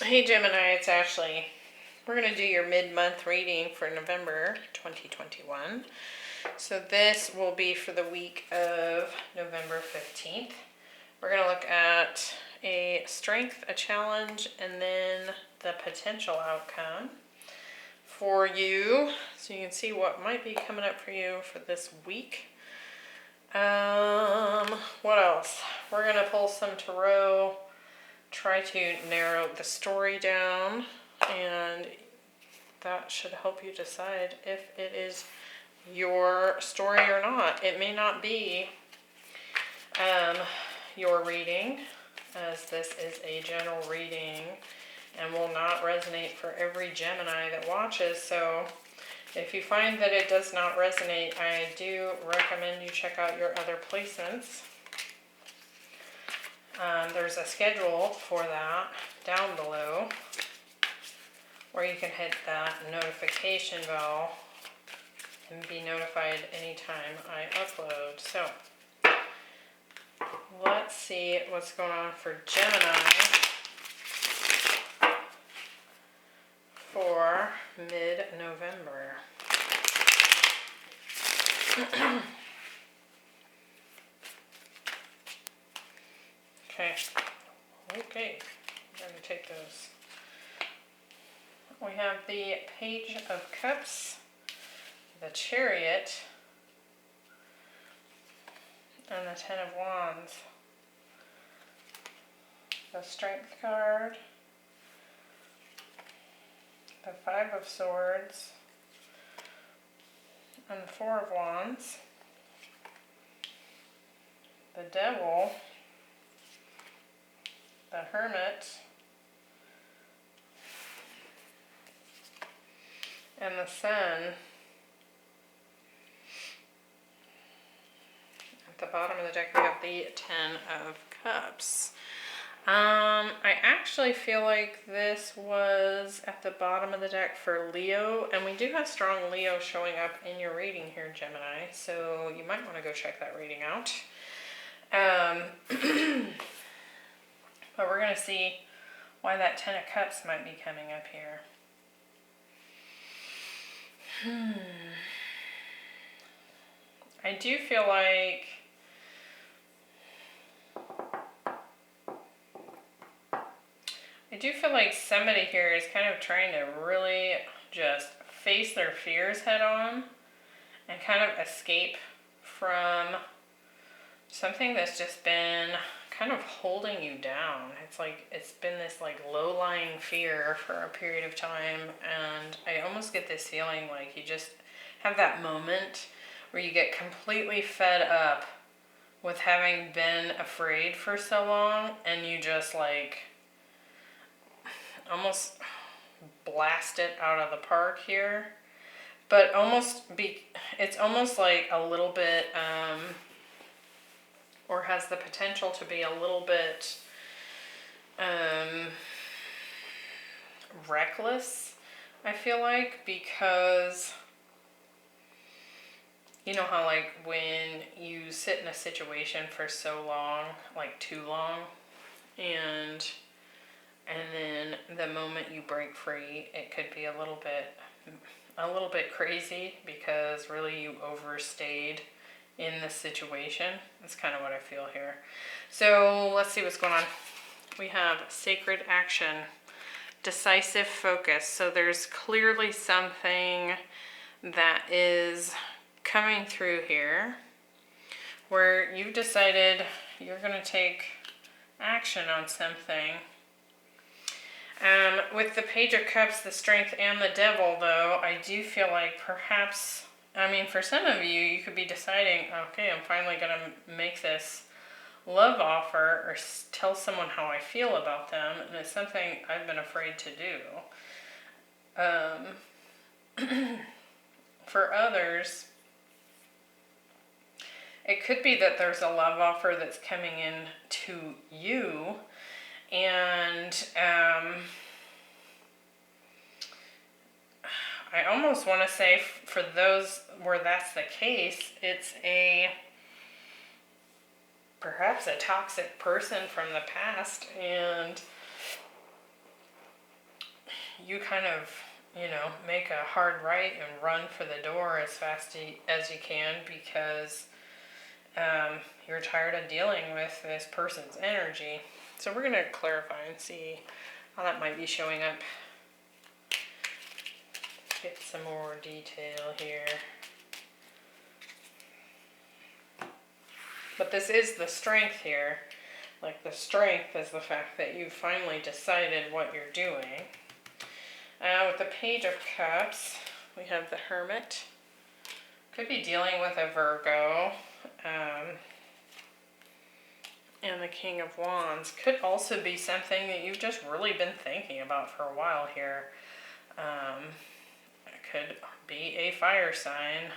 Hey Gemini, it's Ashley. We're going to do your mid-month reading for November 2021. So this will be for the week of November 15th. We're going to look at a strength, a challenge, and then the potential outcome for you. So you can see what might be coming up for you for this week. What else? We're going to pull some tarot, try to narrow the story down, and that should help you decide if it is your story or not. It may not be your reading, as this is a general reading and will not resonate for every Gemini that watches. So if you find that it does not resonate, I do recommend you check out your other placements. There's a schedule for that down below, where you can hit that notification bell and be notified anytime I upload. So let's see what's going on for Gemini for mid-November. Okay, I'm going to take those. We have the Page of Cups, the Chariot, and the Ten of Wands. The Strength card, the Five of Swords, and the Four of Wands, the Devil, the Hermit, and the Sun. At the bottom of the deck we have the Ten of Cups. I actually feel like this was at the bottom of the deck for Leo, and we do have strong Leo showing up in your reading here, Gemini, so you might want to go check that reading out. But we're going to see why that Ten of Cups might be coming up here. I do feel like somebody here is kind of trying to really just face their fears head on and kind of escape from something that's just been kind of holding you down. It's like it's been this like low-lying fear for a period of time, and I almost get this feeling like you just have that moment where you get completely fed up with having been afraid for so long, and you just like almost blast it out of the park here. But it's almost like a little bit or has the potential to be a little bit reckless, I feel like, because you know how like when you sit in a situation for so long, like too long, and then the moment you break free, it could be a little bit crazy because really you overstayed in this situation. That's kind of what I feel here. So let's see what's going on. We have Sacred Action, Decisive Focus. So there's clearly something that is coming through here where you've decided you're going to take action on something. With the Page of Cups, the Strength, and the Devil, though, I do feel like perhaps, I mean, for some of you, you could be deciding, okay, I'm finally going to make this love offer or tell someone how I feel about them, and it's something I've been afraid to do. For others, it could be that there's a love offer that's coming in to you, and I almost want to say for those where that's the case, it's perhaps a toxic person from the past, and you kind of, make a hard right and run for the door as fast as you can because you're tired of dealing with this person's energy. So we're going to clarify and see how that might be showing up. Get some more detail here. But this is the strength here. Like, the strength is the fact that you finally decided what you're doing. With the Page of Cups, we have the Hermit. Could be dealing with a Virgo. And the King of Wands. Could also be something that you've just really been thinking about for a while here. It could be a fire sign.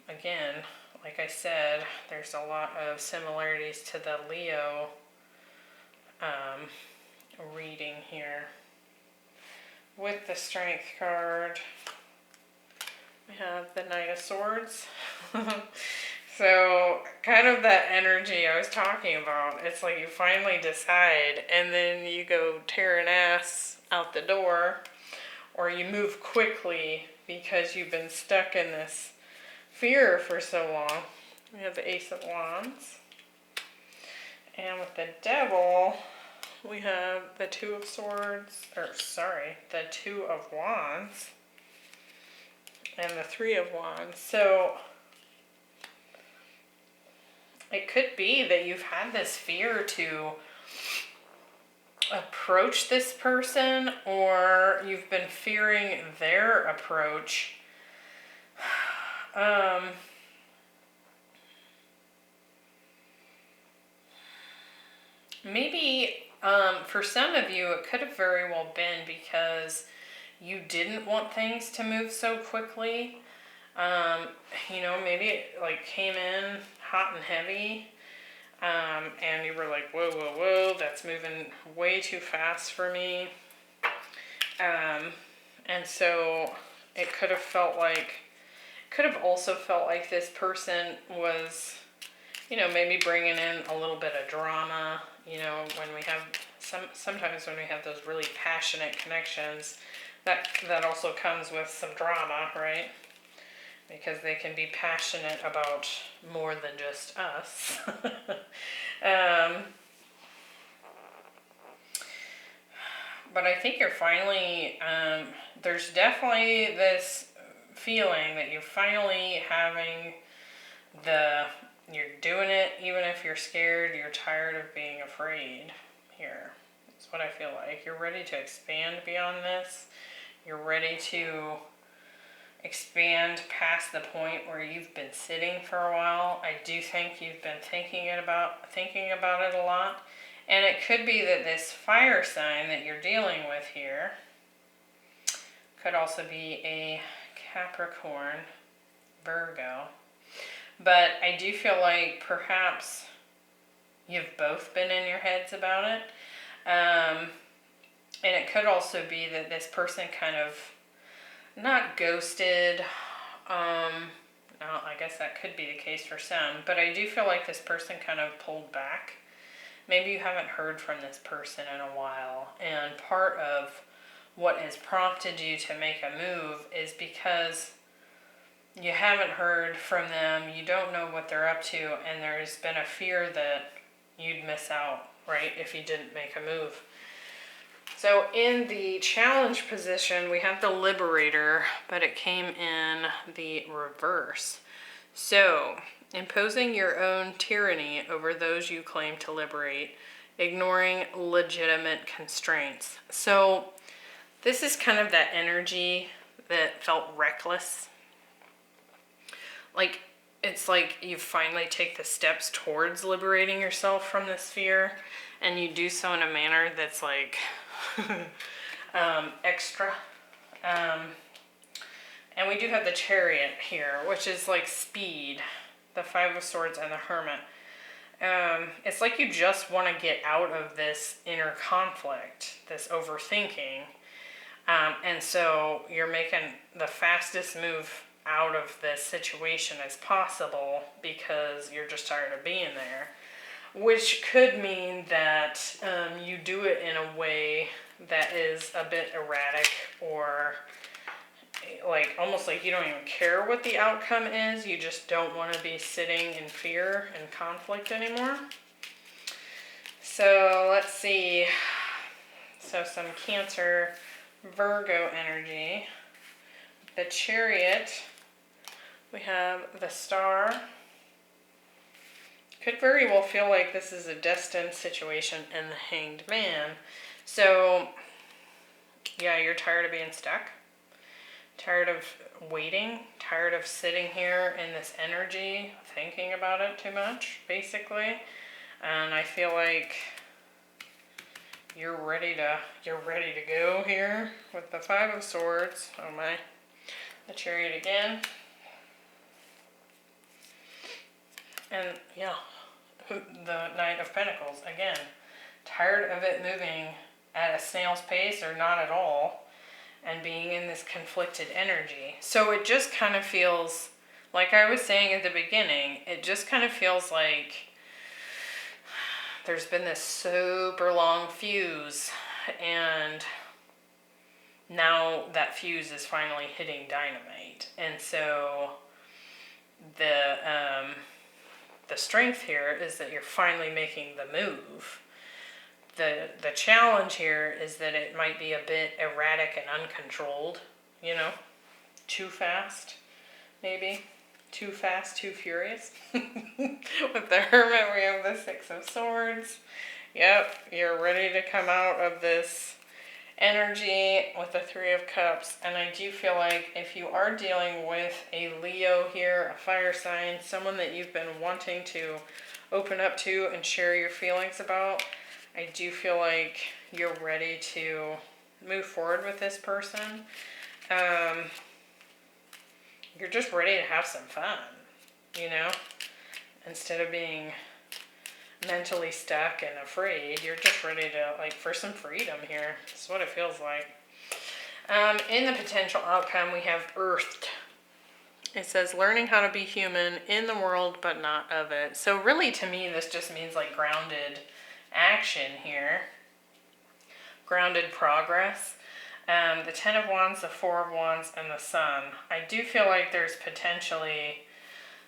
Again, like I said, there's a lot of similarities to the Leo reading here. With the Strength card, we have the Knight of Swords. So, kind of that energy I was talking about. It's like you finally decide, and then you go tearing ass out the door, or you move quickly because you've been stuck in this fear for so long. We have the Ace of Wands. And with the Devil, we have the Two of Swords, the Two of Wands, and the Three of Wands. So, it could be that you've had this fear to approach this person, or you've been fearing their approach. Maybe for some of you, it could have very well been because you didn't want things to move so quickly. Maybe it like came in hot and heavy, and you were like, whoa, whoa, whoa, that's moving way too fast for me. And so it could have also felt like this person was, maybe bringing in a little bit of drama. When we have sometimes when we have those really passionate connections, that also comes with some drama, right? Because they can be passionate about more than just us. But I think you're finally, there's definitely this feeling that you're finally having you're doing it even if you're scared, you're tired of being afraid here. That's what I feel like. You're ready to expand beyond this. You're ready to expand past the point where you've been sitting for a while. I do think you've been thinking about it a lot. And it could be that this fire sign that you're dealing with here could also be a Capricorn, Virgo. But I do feel like perhaps you've both been in your heads about it. And it could also be that this person kind of not ghosted. I guess that could be the case for some. But I do feel like this person kind of pulled back. Maybe you haven't heard from this person in a while. And part of what has prompted you to make a move is because you haven't heard from them, you don't know what they're up to, and there's been a fear that you'd miss out, right, if you didn't make a move. So in the challenge position, we have the Liberator, but it came in the reverse. So, imposing your own tyranny over those you claim to liberate, ignoring legitimate constraints. So, this is kind of that energy that felt reckless. Like, it's like you finally take the steps towards liberating yourself from this fear, and you do so in a manner that's like extra. And we do have the Chariot here, which is like speed, the Five of Swords and the Hermit. It's like you just want to get out of this inner conflict, this overthinking. And so you're making the fastest move out of this situation as possible because you're just tired of being there. which could mean that you do it in a way that is a bit erratic, or like almost like you don't even care what the outcome is. You just don't want to be sitting in fear and conflict anymore. So let's see. So some Cancer, Virgo energy. The Chariot. We have the Star. Could very well feel like this is a destined situation, and the Hanged Man. So, yeah, you're tired of being stuck. Tired of waiting. Tired of sitting here in this energy, thinking about it too much, basically. And I feel like you're ready to go here with the Five of Swords. Oh my. The Chariot again. And yeah, the Knight of Pentacles again. Tired of it moving at a snail's pace or not at all, and being in this conflicted energy. So it just kind of feels, like I was saying at the beginning, it just kind of feels like there's been this super long fuse, and now that fuse is finally hitting dynamite. And so the strength here is that you're finally making the move. The challenge here is that it might be a bit erratic and uncontrolled, you know, too fast, maybe. Too fast, too furious. With the Hermit, we have the Six of Swords. Yep, you're ready to come out of this energy with the Three of Cups. And I do feel like if you are dealing with a Leo here, a fire sign, someone that you've been wanting to open up to and share your feelings about, I do feel like you're ready to move forward with this person. You're just ready to have some fun, you know? Instead of being mentally stuck and afraid, you're just ready to, like, for some freedom here. That's what it feels like. In the potential outcome, we have Earthed. It says, learning how to be human in the world, but not of it. So really, to me, this just means, like, grounded action here. Grounded progress. The Ten of Wands, the Four of Wands, and the Sun. I do feel like there's potentially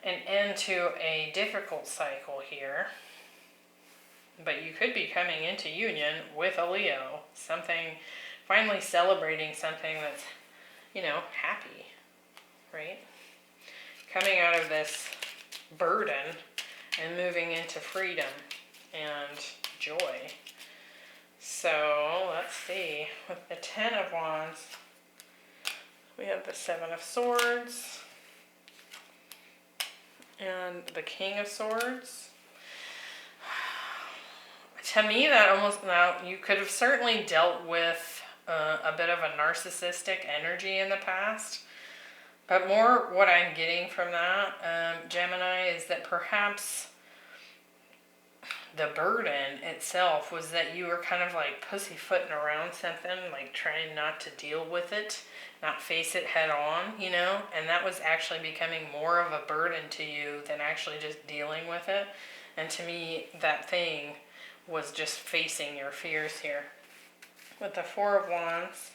an end to a difficult cycle here. But you could be coming into union with a Leo. Something, finally celebrating something that's, you know, happy, right? Coming out of this burden and moving into freedom and joy. So, let's see. With the Ten of Wands, we have the Seven of Swords and the King of Swords. To me, that almost, now, you could have certainly dealt with a bit of a narcissistic energy in the past. But more what I'm getting from that, Gemini, is that perhaps the burden itself was that you were kind of like pussyfooting around something, like trying not to deal with it, not face it head on, you know? And that was actually becoming more of a burden to you than actually just dealing with it. And to me, that thing was just facing your fears here. With the Four of Wands,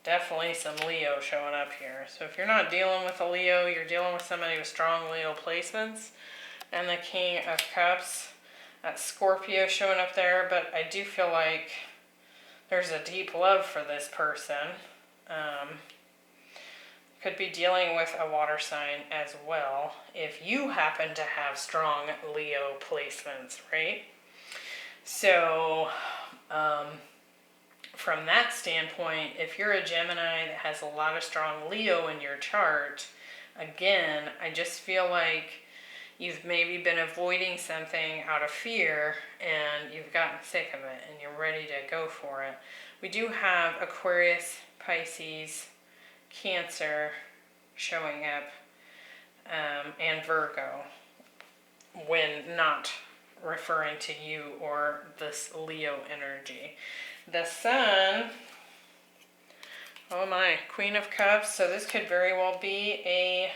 definitely some Leo showing up here. So if you're not dealing with a Leo, you're dealing with somebody with strong Leo placements. And the King of Cups, that's Scorpio showing up there, but I do feel like there's a deep love for this person. Could be dealing with a water sign as well, if you happen to have strong Leo placements, right? So, from that standpoint, if you're a Gemini that has a lot of strong Leo in your chart, again, I just feel like you've maybe been avoiding something out of fear and you've gotten sick of it and you're ready to go for it. We do have Aquarius, Pisces, Cancer showing up, and Virgo, when not referring to you or this Leo energy. The Sun, oh my, Queen of Cups, so this could very well be a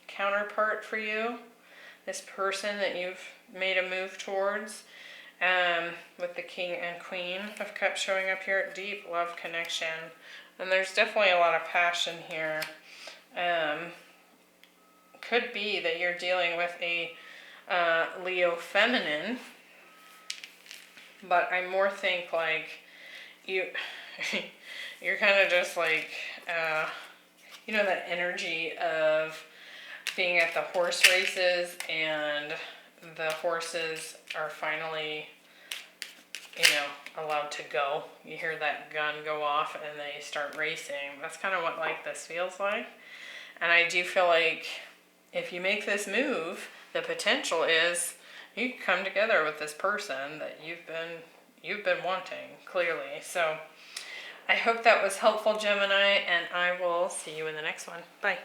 counterpart for you. this person that you've made a move towards. With the King and Queen of Cups showing up here, deep love connection. And there's definitely a lot of passion here. Could be that you're dealing with a Leo feminine, but I more think like you're kind of just like, you know, that energy of being at the horse races and the horses are finally, you know, allowed to go. You hear that gun go off and they start racing. That's kind of what like this feels like. And I do feel like if you make this move, the potential is you can come together with this person that you've been wanting, clearly. So I hope that was helpful, Gemini, and I will see you in the next one. Bye.